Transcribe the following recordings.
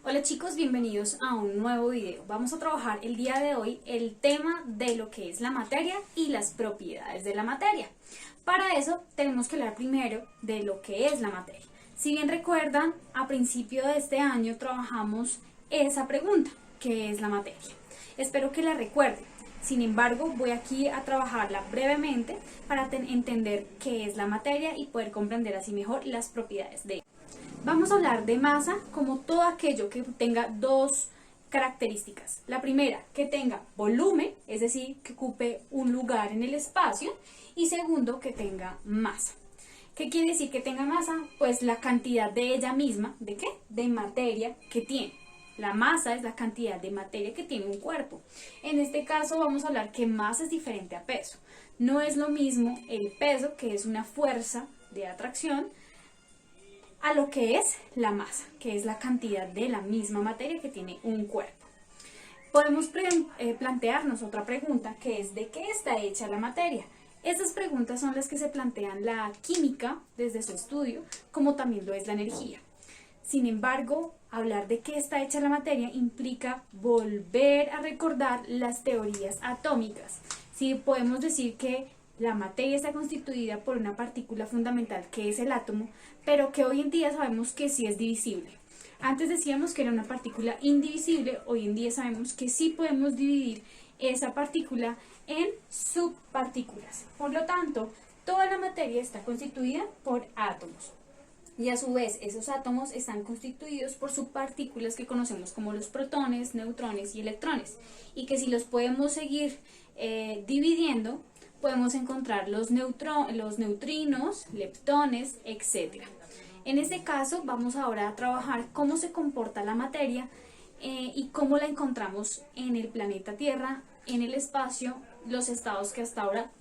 Hola chicos, bienvenidos a un nuevo video. Vamos a trabajar el día de hoy el tema de lo que es la materia y las propiedades de la materia. Para eso tenemos que hablar primero de lo que es la materia. Si bien recuerdan, a principio de este año trabajamos esa pregunta, ¿qué es la materia? Espero que la recuerden. Sin embargo, voy aquí a trabajarla brevemente para entender qué es la materia y poder comprender así mejor las propiedades de ella. Vamos a hablar de masa como todo aquello que tenga dos características. La primera, que tenga volumen, es decir, que ocupe un lugar en el espacio. Y segundo, que tenga masa. ¿Qué quiere decir que tenga masa? Pues la cantidad de ella misma, ¿de qué? De materia que tiene. La masa es la cantidad de materia que tiene un cuerpo. En este caso vamos a hablar que masa es diferente a peso. No es lo mismo el peso, que es una fuerza de atracción, a lo que es la masa, que es la cantidad de la misma materia que tiene un cuerpo. Podemos plantearnos otra pregunta, que es ¿de qué está hecha la materia? Estas preguntas son las que se plantean la química desde su estudio, como también lo es la energía. Sin embargo, hablar de qué está hecha la materia implica volver a recordar las teorías atómicas. Sí, podemos decir que la materia está constituida por una partícula fundamental que es el átomo, pero que hoy en día sabemos que sí es divisible. Antes decíamos que era una partícula indivisible, hoy en día sabemos que sí podemos dividir esa partícula en subpartículas. Por lo tanto, toda la materia está constituida por átomos. Y a su vez, esos átomos están constituidos por subpartículas que conocemos como los protones, neutrones y electrones. Y que si los podemos seguir dividiendo, podemos encontrar los neutrinos, leptones, etc. En este caso, vamos ahora a trabajar cómo se comporta la materia y cómo la encontramos en el planeta Tierra, en el espacio, los estados que hasta ahora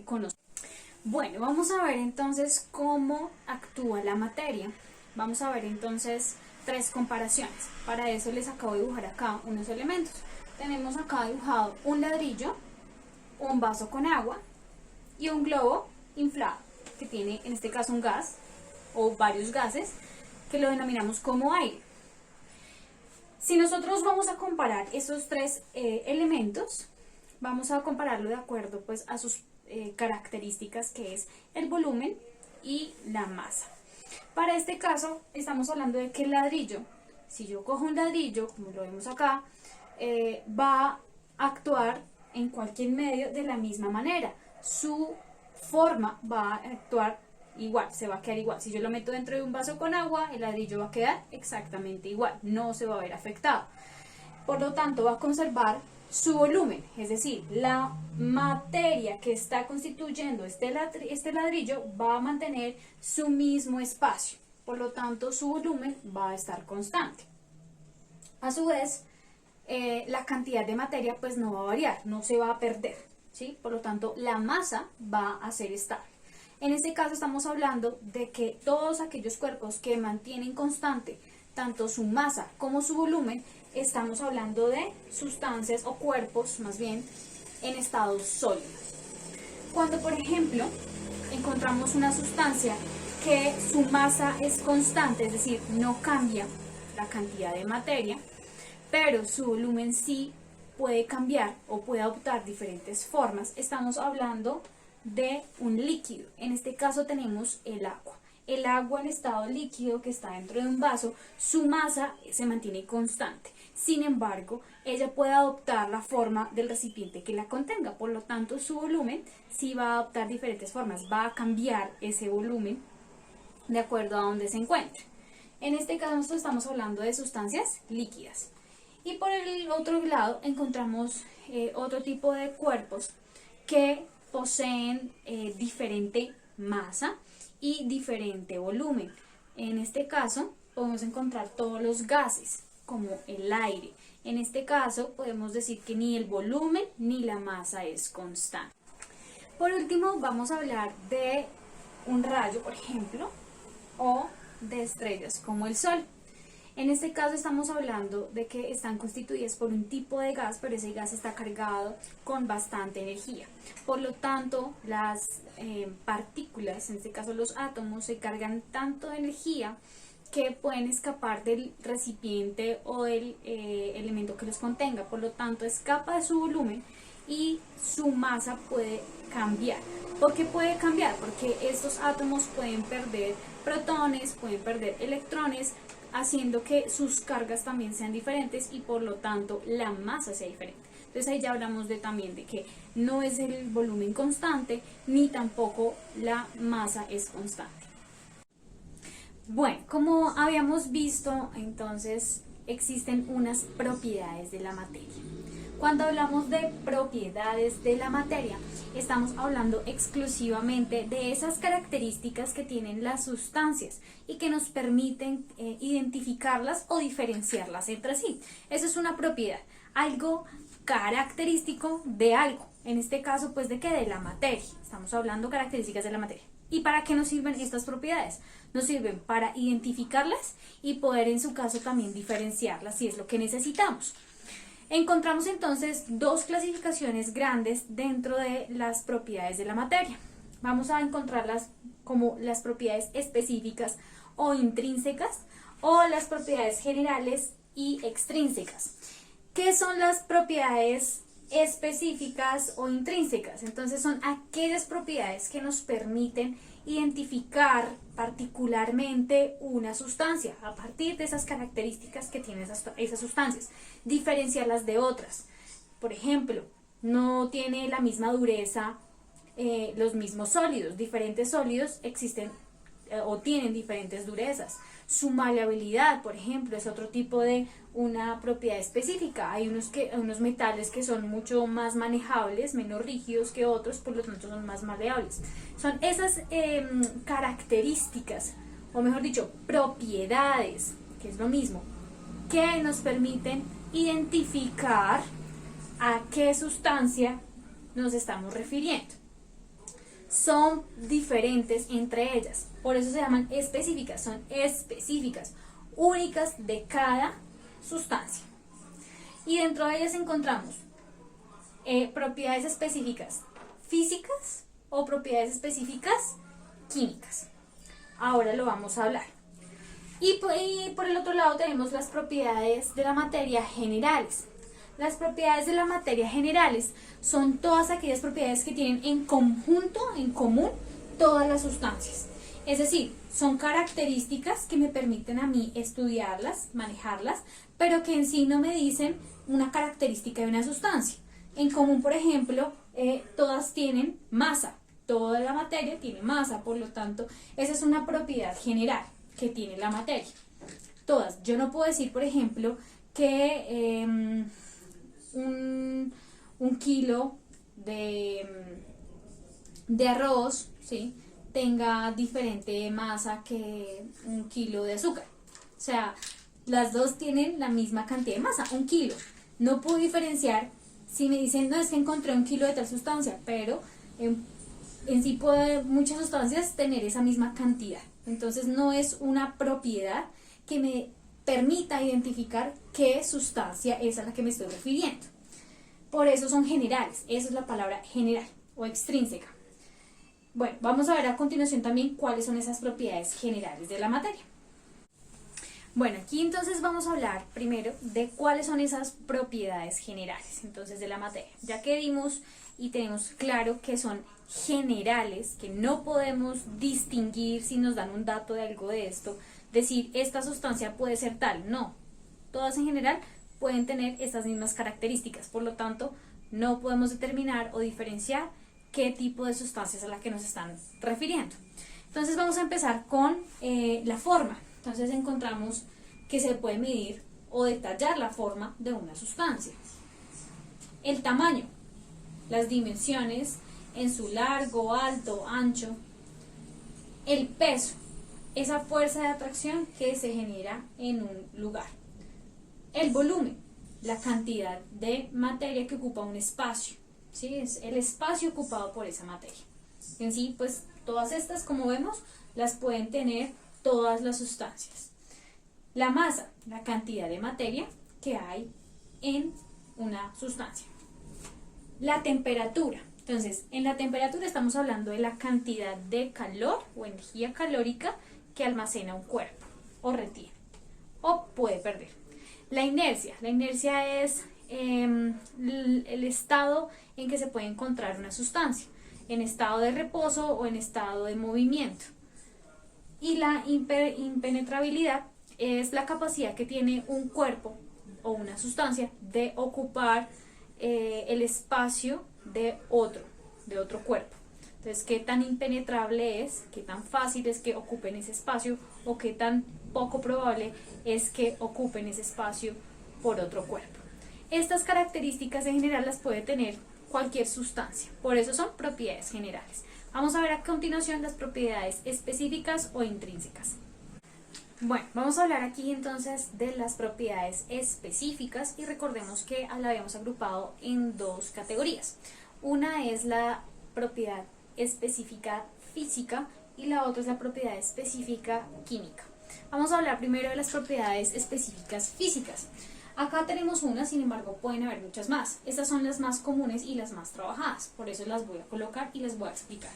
conocemos. Bueno, vamos a ver entonces cómo actúa la materia. Vamos a ver entonces tres comparaciones. Para eso les acabo de dibujar acá unos elementos. Tenemos acá dibujado un ladrillo, un vaso con agua y un globo inflado, que tiene en este caso un gas o varios gases, que lo denominamos como aire. Si nosotros vamos a comparar esos tres elementos, vamos a compararlo de acuerdo pues a sus características, que es el volumen y la masa. Para este caso estamos hablando de que el ladrillo, si yo cojo un ladrillo, como lo vemos acá, va a actuar en cualquier medio de la misma manera. Su forma va a actuar igual, se va a quedar igual. Si yo lo meto dentro de un vaso con agua, el ladrillo va a quedar exactamente igual, no se va a ver afectado. Por lo tanto, va a conservar su volumen, es decir, la materia que está constituyendo este ladrillo va a mantener su mismo espacio. Por lo tanto, su volumen va a estar constante. A su vez, la cantidad de materia pues no va a variar, no se va a perder, ¿sí? Por lo tanto, la masa va a ser estable. En este caso estamos hablando de que todos aquellos cuerpos que mantienen constante tanto su masa como su volumen, estamos hablando de sustancias o cuerpos más bien en estado sólido. Cuando por ejemplo encontramos una sustancia que su masa es constante, es decir, no cambia la cantidad de materia, pero su volumen sí puede cambiar o puede adoptar diferentes formas, estamos hablando de un líquido. En este caso tenemos el agua. El agua en estado líquido que está dentro de un vaso, su masa se mantiene constante. Sin embargo, ella puede adoptar la forma del recipiente que la contenga. Por lo tanto, su volumen sí va a adoptar diferentes formas. Va a cambiar ese volumen de acuerdo a donde se encuentre. En este caso, nosotros estamos hablando de sustancias líquidas. Y por el otro lado, encontramos otro tipo de cuerpos que poseen diferente masa y diferente volumen. En este caso podemos encontrar todos los gases como el aire. En este caso podemos decir que ni el volumen ni la masa es constante. Por último vamos a hablar de un rayo, por ejemplo, o de estrellas como el Sol. En este caso estamos hablando de que están constituidas por un tipo de gas, pero ese gas está cargado con bastante energía. Por lo tanto, las partículas, en este caso los átomos, se cargan tanto de energía que pueden escapar del recipiente o del elemento que los contenga, por lo tanto escapa de su volumen y su masa puede cambiar. ¿Por qué puede cambiar? Porque estos átomos pueden perder protones, pueden perder electrones, haciendo que sus cargas también sean diferentes y por lo tanto la masa sea diferente. Entonces ahí ya hablamos también de que no es el volumen constante ni tampoco la masa es constante. Bueno, como habíamos visto, entonces existen unas propiedades de la materia. Cuando hablamos de propiedades de la materia, estamos hablando exclusivamente de esas características que tienen las sustancias y que nos permiten identificarlas o diferenciarlas entre sí. Eso es una propiedad, algo característico de algo. En este caso, pues, ¿de qué? De la materia. Estamos hablando de características de la materia. ¿Y para qué nos sirven estas propiedades? Nos sirven para identificarlas y poder, en su caso, también diferenciarlas si es lo que necesitamos. Encontramos entonces dos clasificaciones grandes dentro de las propiedades de la materia. Vamos a encontrarlas como las propiedades específicas o intrínsecas, o las propiedades generales y extrínsecas. ¿Qué son las propiedades específicas o intrínsecas? Entonces son aquellas propiedades que nos permiten identificar particularmente una sustancia a partir de esas características que tienen esas sustancias, diferenciarlas de otras. Por ejemplo, no tiene la misma dureza los mismos sólidos, diferentes sólidos existen o tienen diferentes durezas. Su maleabilidad, por ejemplo, es otro tipo de una propiedad específica. Hay unos metales que son mucho más manejables, menos rígidos que otros, por lo tanto son más maleables. Son esas características, o mejor dicho, propiedades, que es lo mismo, que nos permiten identificar a qué sustancia nos estamos refiriendo. Son diferentes entre ellas, por eso se llaman específicas, son específicas, únicas de cada sustancia. Y dentro de ellas encontramos propiedades específicas físicas o propiedades específicas químicas. Ahora lo vamos a hablar. Y por el otro lado tenemos las propiedades de la materia generales. Las propiedades de la materia generales son todas aquellas propiedades que tienen en conjunto, en común, todas las sustancias. Es decir, son características que me permiten a mí estudiarlas, manejarlas, pero que en sí no me dicen una característica de una sustancia. En común, por ejemplo, todas tienen masa. Toda la materia tiene masa, por lo tanto, esa es una propiedad general que tiene la materia. Todas. Yo no puedo decir, por ejemplo, que un kilo de arroz, ¿sí?, tenga diferente masa que un kilo de azúcar. O sea, las dos tienen la misma cantidad de masa, un kilo. No puedo diferenciar si me dicen, no, es que encontré un kilo de tal sustancia, pero en sí puede muchas sustancias tener esa misma cantidad. Entonces no es una propiedad que me permita identificar qué sustancia es a la que me estoy refiriendo. Por eso son generales, esa es la palabra general o extrínseca. Bueno, vamos a ver a continuación también cuáles son esas propiedades generales de la materia. Bueno, aquí entonces vamos a hablar primero de cuáles son esas propiedades generales entonces de la materia. Ya que vimos y tenemos claro que son generales, que no podemos distinguir si nos dan un dato de algo de esto, decir esta sustancia puede ser tal, no. Todas en general pueden tener estas mismas características, por lo tanto no podemos determinar o diferenciar qué tipo de sustancias a la que nos están refiriendo. Entonces vamos a empezar con la forma. Entonces encontramos que se puede medir o detallar la forma de una sustancia. El tamaño, las dimensiones en su largo, alto, ancho. El peso, esa fuerza de atracción que se genera en un lugar. El volumen, la cantidad de materia que ocupa un espacio, ¿sí? Es el espacio ocupado por esa materia. En sí, pues todas estas, como vemos, las pueden tener todas las sustancias. La masa, la cantidad de materia que hay en una sustancia. La temperatura. Entonces, en la temperatura estamos hablando de la cantidad de calor o energía calórica que almacena un cuerpo. o retiene o puede perder. La inercia es el estado en que se puede encontrar una sustancia, en estado de reposo o en estado de movimiento. Y la impenetrabilidad es la capacidad que tiene un cuerpo o una sustancia de ocupar el espacio de otro cuerpo. Entonces, qué tan impenetrable es, qué tan fácil es que ocupen ese espacio o qué tan poco probable es que ocupen ese espacio por otro cuerpo. Estas características en general las puede tener cualquier sustancia, por eso son propiedades generales. Vamos a ver a continuación las propiedades específicas o intrínsecas. Bueno, vamos a hablar aquí entonces de las propiedades específicas y recordemos que la habíamos agrupado en dos categorías. Una es la propiedad específica física y la otra es la propiedad específica química. Vamos a hablar primero de las propiedades específicas físicas. Acá tenemos una, sin embargo pueden haber muchas más. Estas son las más comunes y las más trabajadas, por eso las voy a colocar y les voy a explicar.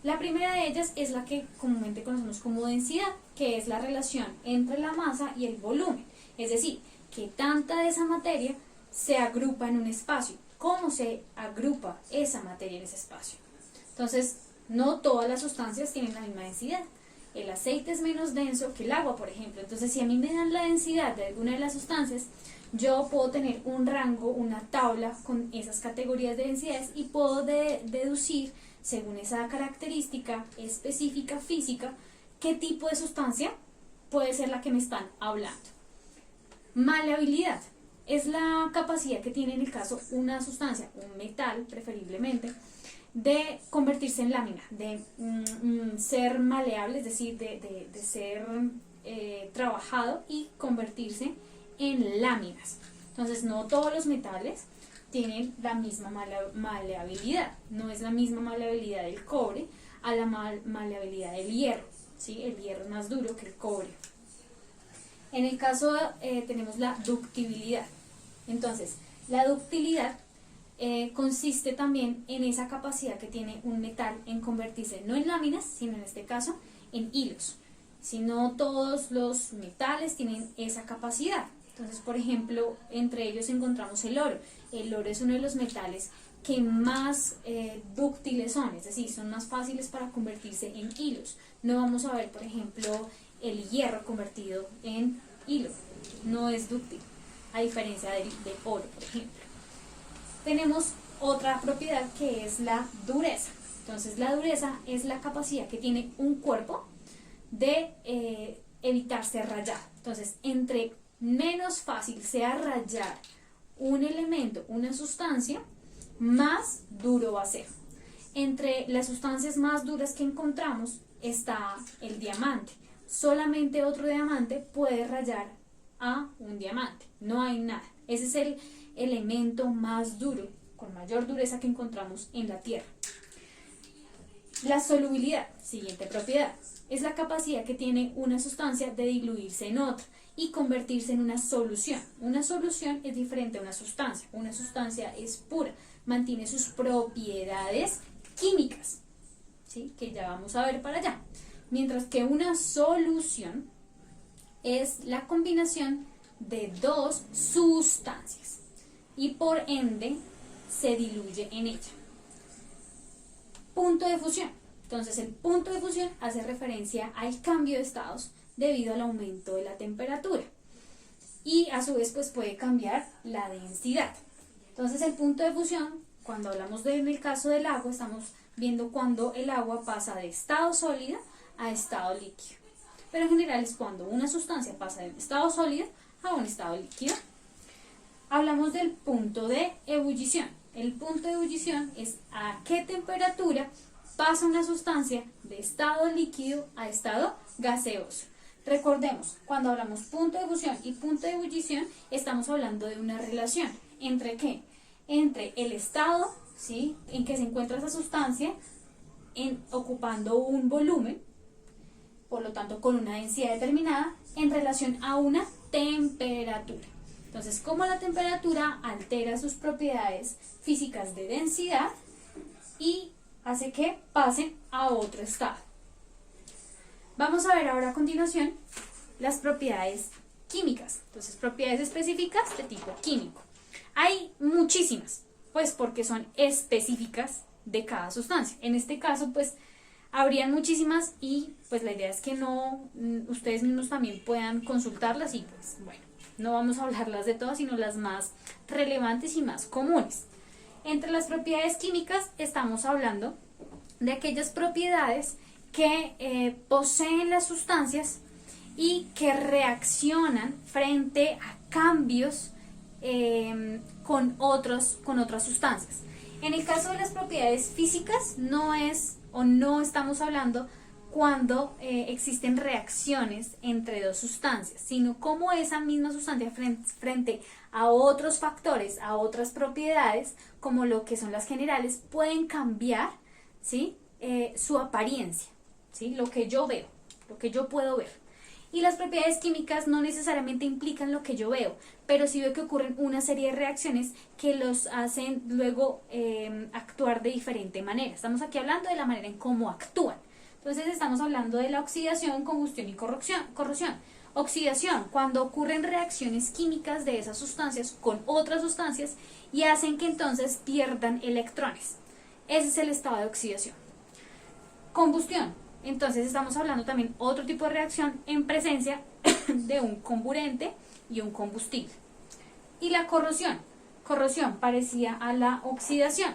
La primera de ellas es la que comúnmente conocemos como densidad, que es la relación entre la masa y el volumen, es decir, que tanta de esa materia se agrupa en un espacio, cómo se agrupa esa materia en ese espacio. Entonces, no todas las sustancias tienen la misma densidad. El aceite es menos denso que el agua, por ejemplo. Entonces, si a mí me dan la densidad de alguna de las sustancias, yo puedo tener un rango, una tabla con esas categorías de densidades y puedo deducir, según esa característica específica física, qué tipo de sustancia puede ser la que me están hablando. Maleabilidad es la capacidad que tiene en el caso una sustancia, un metal preferiblemente, de convertirse en lámina, de ser maleable, es decir, de ser trabajado y convertirse en láminas. Entonces, no todos los metales tienen la misma maleabilidad, no es la misma maleabilidad del cobre a la maleabilidad del hierro, ¿sí? El hierro es más duro que el cobre. En el caso tenemos la ductibilidad. Entonces, la ductilidad consiste también en esa capacidad que tiene un metal en convertirse no en láminas, sino en este caso en hilos. Si no todos los metales tienen esa capacidad. Entonces, por ejemplo, entre ellos encontramos el oro. El oro es uno de los metales que más dúctiles son, es decir, son más fáciles para convertirse en hilos. No vamos a ver, por ejemplo, el hierro convertido en hilo, no es dúctil, a diferencia del oro, por ejemplo. Tenemos otra propiedad que es la dureza. Entonces, la dureza es la capacidad que tiene un cuerpo de evitar ser rayado. Entonces, entre menos fácil sea rayar un elemento, una sustancia, más duro va a ser. Entre las sustancias más duras que encontramos está el diamante. Solamente otro diamante puede rayar a un diamante, no hay nada. Ese es el elemento más duro, con mayor dureza que encontramos en la Tierra. La solubilidad, siguiente propiedad, es la capacidad que tiene una sustancia de diluirse en otra y convertirse en una solución. Una solución es diferente a una sustancia es pura, mantiene sus propiedades químicas, ¿sí? Que ya vamos a ver para allá. Mientras que una solución es la combinación de dos sustancias y por ende se diluye en ella. Punto de fusión. Entonces, el punto de fusión hace referencia al cambio de estados debido al aumento de la temperatura y a su vez pues puede cambiar la densidad. Entonces, el punto de fusión, cuando hablamos en el caso del agua, estamos viendo cuando el agua pasa de estado sólido a estado líquido. Pero en general es cuando una sustancia pasa de estado sólido a un estado líquido. Hablamos del punto de ebullición. El punto de ebullición es a qué temperatura pasa una sustancia de estado líquido a estado gaseoso. Recordemos, cuando hablamos punto de fusión y punto de ebullición, estamos hablando de una relación. ¿Entre qué? Entre el estado, ¿sí?, en que se encuentra esa sustancia ocupando un volumen, por lo tanto con una densidad determinada, en relación a una temperatura. Entonces, cómo la temperatura altera sus propiedades físicas de densidad y hace que pasen a otro estado. Vamos a ver ahora a continuación las propiedades químicas. Entonces, propiedades específicas de tipo químico. Hay muchísimas, pues porque son específicas de cada sustancia. En este caso, pues, habrían muchísimas y pues la idea es que ustedes mismos también puedan consultarlas y pues bueno, no vamos a hablarlas de todas, sino las más relevantes y más comunes. Entre las propiedades químicas estamos hablando de aquellas propiedades que poseen las sustancias y que reaccionan frente a cambios con otras sustancias. En el caso de las propiedades físicas no estamos hablando cuando existen reacciones entre dos sustancias, sino cómo esa misma sustancia frente a otros factores, a otras propiedades, como lo que son las generales, pueden cambiar, ¿sí? Su apariencia, ¿sí? Lo que yo veo, lo que yo puedo ver. Y las propiedades químicas no necesariamente implican lo que yo veo, pero sí veo que ocurren una serie de reacciones que los hacen luego actuar de diferente manera. Estamos aquí hablando de la manera en cómo actúan. Entonces estamos hablando de la oxidación, combustión y corrosión. Oxidación, cuando ocurren reacciones químicas de esas sustancias con otras sustancias y hacen que entonces pierdan electrones. Ese es el estado de oxidación. Combustión. Entonces estamos hablando también otro tipo de reacción en presencia de un comburente y un combustible. Y la corrosión. Corrosión parecía a la oxidación.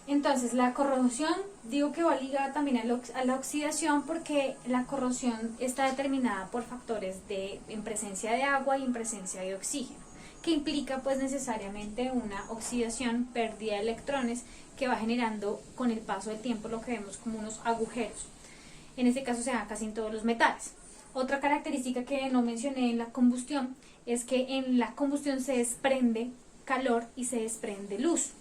Entonces la corrosión, digo que va ligada también a la oxidación porque la corrosión está determinada por factores en presencia de agua y en presencia de oxígeno, que implica pues necesariamente una oxidación, pérdida de electrones, que va generando con el paso del tiempo lo que vemos como unos agujeros. En este caso se da casi en todos los metales. Otra característica que no mencioné en la combustión es que en la combustión se desprende calor y se desprende luz.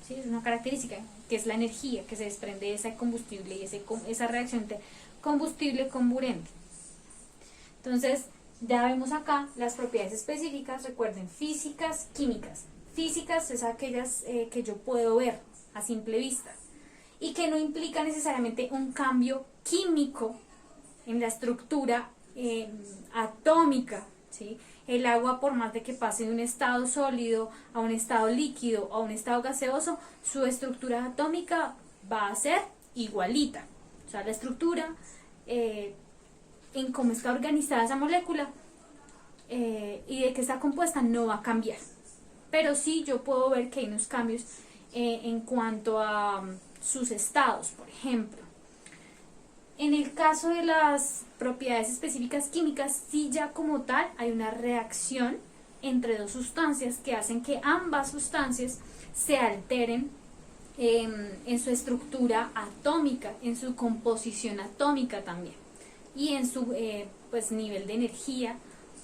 ¿Sí? Es una característica que es la energía que se desprende de ese combustible y esa reacción de combustible-comburente. Entonces, ya vemos acá las propiedades específicas, recuerden, físicas, químicas. Físicas es aquellas que yo puedo ver a simple vista y que no implica necesariamente un cambio químico en la estructura atómica, ¿sí? El agua, por más de que pase de un estado sólido a un estado líquido a un estado gaseoso, su estructura atómica va a ser igualita. O sea, la estructura en cómo está organizada esa molécula y de qué está compuesta no va a cambiar. Pero sí yo puedo ver que hay unos cambios en cuanto a sus estados, por ejemplo. En el caso de las propiedades específicas químicas, sí ya como tal hay una reacción entre dos sustancias que hacen que ambas sustancias se alteren en su estructura atómica, en su composición atómica también, y en su pues, nivel de energía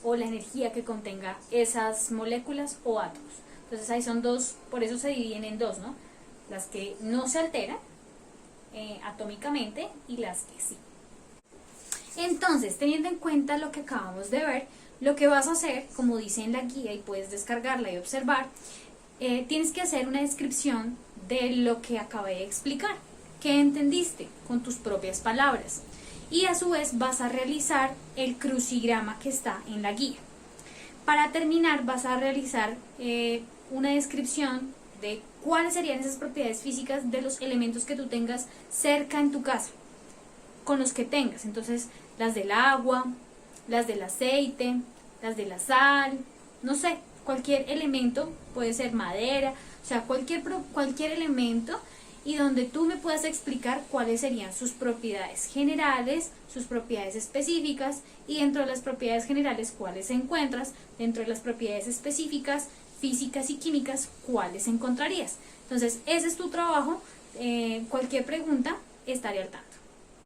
o la energía que contenga esas moléculas o átomos. Entonces ahí son dos, por eso se dividen en dos, ¿no? Las que no se alteran atómicamente y las que sí. Entonces, teniendo en cuenta lo que acabamos de ver, lo que vas a hacer, como dice en la guía y puedes descargarla y observar, tienes que hacer una descripción de lo que acabé de explicar, que entendiste con tus propias palabras, y a su vez vas a realizar el crucigrama que está en la guía. Para terminar vas a realizar una descripción de cuáles serían esas propiedades físicas de los elementos que tú tengas cerca en tu casa, con los que tengas. Entonces, las del agua, las del aceite, las de la sal, no sé, cualquier elemento, puede ser madera, o sea, cualquier elemento, y donde tú me puedas explicar cuáles serían sus propiedades generales, sus propiedades específicas, y dentro de las propiedades generales cuáles encuentras, dentro de las propiedades específicas, físicas y químicas, cuáles encontrarías. Entonces, ese es tu trabajo. Cualquier pregunta, estaré al tanto.